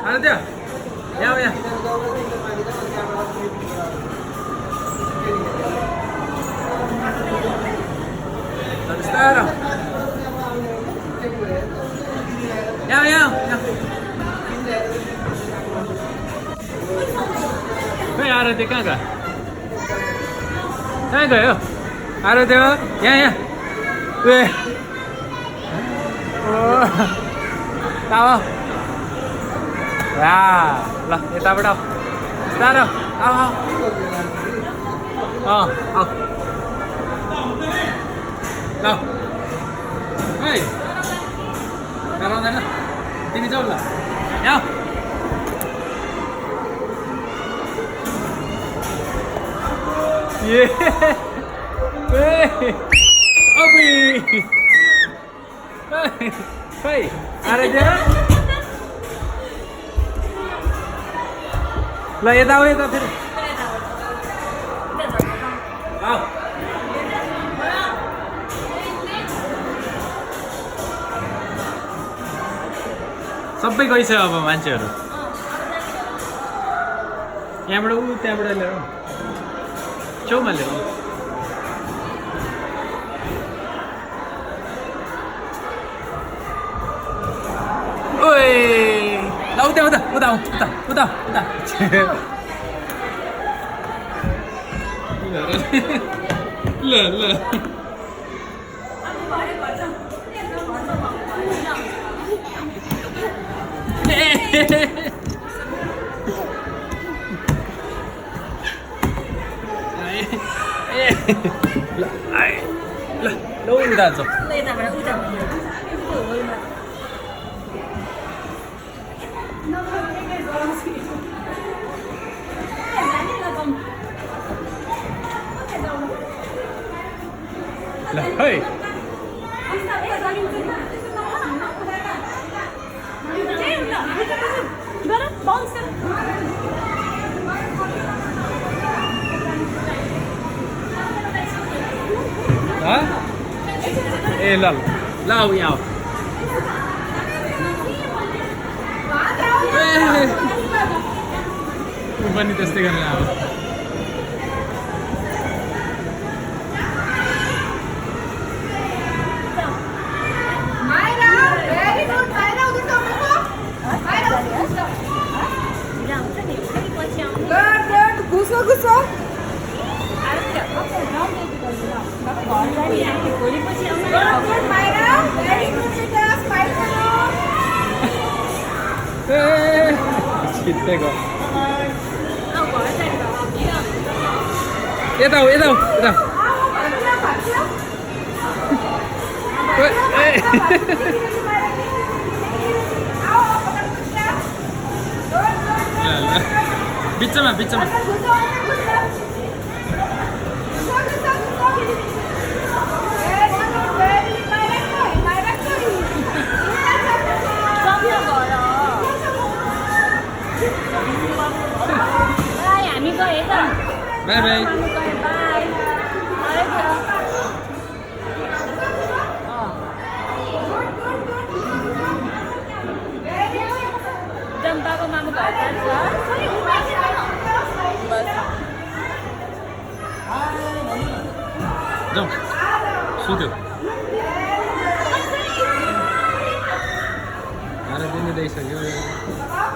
आराध्य यहाँ यहाँ बिस्तारो यहाँ यहाँ खै आराध्य कहाँ गयो कहाँ गयो आराध्य यहाँ यहाँ ए ताव ल यताबाट बिस्तारो आऊ आऊ आऊ ल है डराउँदैन तिमी जाऊ ल यहाँ अबे खै आराध्य ल यता आऊ यता फेरि आऊ सबै गइसक्यो अब मान्छेहरू यहाँबाट ऊ त्यहाँबाट ल्याऊ छेउमा ल्याऊ ओए ल उता उता उता उता उता उता ल ल ल उता जाऊ ल है ए ल ल आऊ यहाँ आऊ ऊ पनि त्यस्तै गरेर आऊ छिट्टैको यता हो यता हो यता बिचमा बिचमा बाई बाई जम्पाको मामु घर जाऊ सुत्यो आएर दिने ल्याइसक्यो